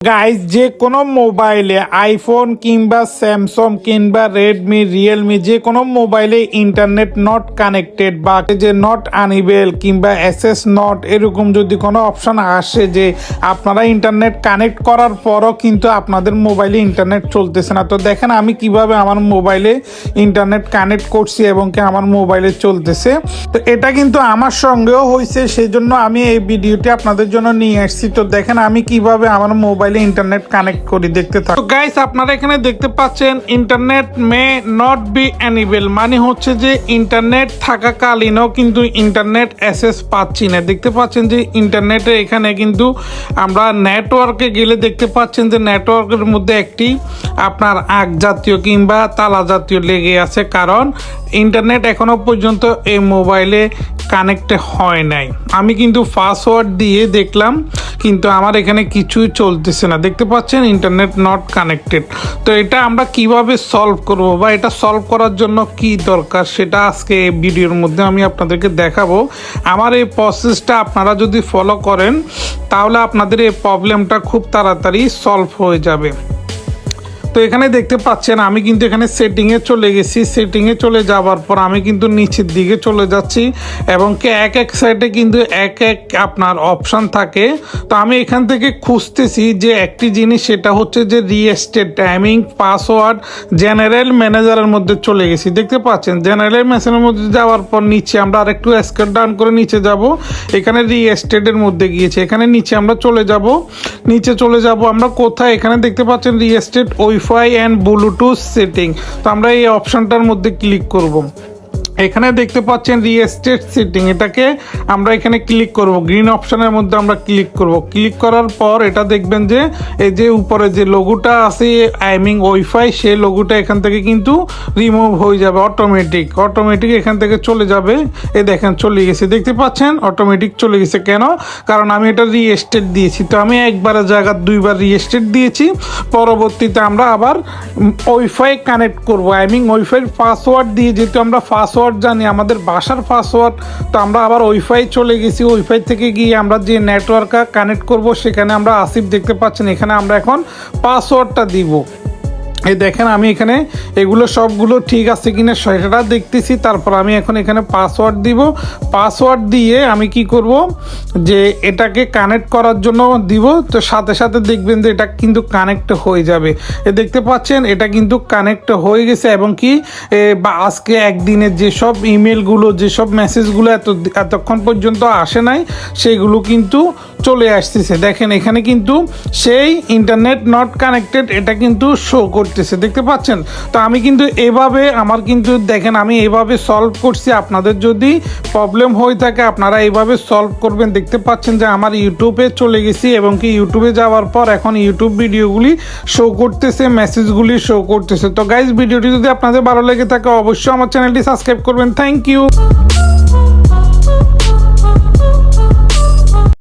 Guys যে কোনো মোবাইলে আইফোন কিংবা স্যামসং কিংবা রেডমি রিয়েলমি যে কোনো মোবাইলে ইন্টারনেট নট কানেক্টেড বা যে নট আনিবেল কিংবা এসএস নট এরকম যদি কোনো অপশন আসে যে আপনারা ইন্টারনেট কানেক্ট করার পরও কিন্তু আপনাদের মোবাইলে ইন্টারনেট চলতেছে না। তো দেখেন আমি কিভাবে আমার মোবাইলে ইন্টারনেট কানেক্ট করছি এবং কি আমার মোবাইলে চলতেছে। তো এটা কিন্তু আমার সঙ্গেও হয়েছে, সেই জন্য আমি এই ভিডিওটি আপনাদের জন্য নিয়ে আসছি। তো দেখেন আমি কিভাবে আমার মোবাইলে ইন্টারনেট কানেক্ট করি, দেখতে থাকুন। তো গাইস আপনারা এখানে দেখতে পাচ্ছেন internet may not be enable, মানে হচ্ছে যে ইন্টারনেট থাকাকালীনও কিন্তু ইন্টারনেট অ্যাক্সেস পাচ্ছি না। দেখতে পাচ্ছেন যে ইন্টারনেটে এখানে কিন্তু আমরা নেটওয়ার্কে গেলে দেখতে পাচ্ছেন যে নেটওয়ার্কের মধ্যে একটি আপনার আগ জাতীয় কিংবা তালা জাতীয় লেগে আছে, কারণ ইন্টারনেট এখনো পর্যন্ত এই মোবাইলে কানেক্ট হয় নাই। আমি কিন্তু পাসওয়ার্ড দিয়ে দেখলাম কিন্তু আমার এখানে কিছুই চলতেছে না। দেখতে পাচ্ছেন ইন্টারনেট নট কানেক্টেড। তো এটা আমরা কিভাবে সলভ করব বা এটা সলভ করার জন্য কি দরকার সেটা আজকে এই ভিডিওর মধ্যে আমি আপনাদেরকে দেখাবো। আমার এই প্রসেসটা আপনারা যদি ফলো করেন তাহলে আপনাদের এই প্রবলেমটা খুব তাড়াতাড়ি সলভ হয়ে যাবে। তো এখানে দেখতে পাচ্ছেন আমি কিন্তু এখানে সেটিংয়ে চলে গেছি। সেটিংয়ে চলে যাওয়ার পর আমি কিন্তু নিচের দিকে চলে যাচ্ছি এবং এক এক সাইডে কিন্তু এক এক আপনার অপশান থাকে। তো আমি এখান থেকে খুঁজতেছি যে একটি জিনিস, সেটা হচ্ছে যে রিস্টেট টাইমিং পাসওয়ার্ড জেনারেল ম্যানেজারের মধ্যে চলে গেছি। দেখতে পাচ্ছেন জেনারেল ম্যানেজারের মধ্যে যাওয়ার পর নিচে আমরা আরেকটু স্ক্রল ডাউন করে নিচে যাব, এখানে রিস্টেটের মধ্যে গিয়েছে। এখানে নিচে আমরা চলে যাব, নিচে চলে যাব আমরা কোথায়, এখানে দেখতে পাচ্ছেন restate wifi and Bluetooth setting. তো আমরা এই অপশনটার মধ্যে ক্লিক করব। এখানে দেখতে পাচ্ছেন রিস্টেট সেটিং, এটাকে আমরা এখানে ক্লিক করব। গ্রিন অপশনের মধ্যে আমরা ক্লিক করব। ক্লিক করার পর এটা দেখবেন যে এই যে উপরে যে লোগোটা আছে আইমিং ওয়াইফাই, সেই লোগোটা এখান থেকে কিন্তু রিমুভ হয়ে যাবে অটোমেটিক এখান থেকে চলে যাবে। এই দেখেন চলে গেছে, দেখতে পাচ্ছেন অটোমেটিক চলে গেছে। কেন? কারণ আমি এটা রিস্টেট দিয়েছি। তো আমি একবারের জায়গা দুইবার রিস্টেট দিয়েছি। পরবর্তীতে আমরা আবার ওয়াইফাই কানেক্ট করব। আইমিং ওয়াইফাই পাসওয়ার্ড দিয়ে, যেহেতু আমরা পাসওয়ার্ড জানি আমাদের বাসার পাসওয়ার্ড, তো আমরা আবার ওয়াইফাই চলে গেছি। ওয়াইফাই থেকে গিয়ে আমরা যে নেটওয়ার্ক কানেক্ট করব সেখানে আমরা আসিফ দেখতে পাচ্ছেন, এখানে আমরা এখন পাসওয়ার্ডটা দিব। এই দেখেন আমি এখানে এগুলো সবগুলো ঠিক আছে কিনা সেটা দেখতেছি। তারপর আমি এখন এখানে পাসওয়ার্ড দিব। পাসওয়ার্ড দিয়ে আমি কি করব যে এটাকে কানেক্ট করার জন্য দিব। তো সাথে সাথে দেখবেন যে এটা কিন্তু কানেক্ট হয়ে যাবে। দেখতে পাচ্ছেন এটা কিন্তু কানেক্ট হয়ে গেছে এবং কি বা আজকে একদিনের যেসব ইমেলগুলো যেসব মেসেজগুলো এতক্ষণ পর্যন্ত আসে নাই সেগুলো কিন্তু চলে আসতেছে। দেখেন এখানে কিন্তু সেই ইন্টারনেট নট কানেক্টেড এটা কিন্তু শো করতেছে, দেখতে পাচ্ছেন। তো আমি কিন্তু এভাবে আমার কিন্তু দেখেন আমি এভাবে সলভ করছি। আপনাদের যদি প্রবলেম হয়ে থাকে আপনারা এইভাবে সলভ করবেন। দেখতে পাচ্ছেন যে আমার ইউটিউবে চলে গেছি এবং কি ইউটিউবে যাওয়ার পর এখন ইউটিউব ভিডিওগুলি শো করতেছে, মেসেজগুলি শো করতেছে। তো গাইজ ভিডিওটি যদি আপনাদের ভালো লেগে থাকে অবশ্যই আমার চ্যানেলটি সাবস্ক্রাইব করবেন। Thank you.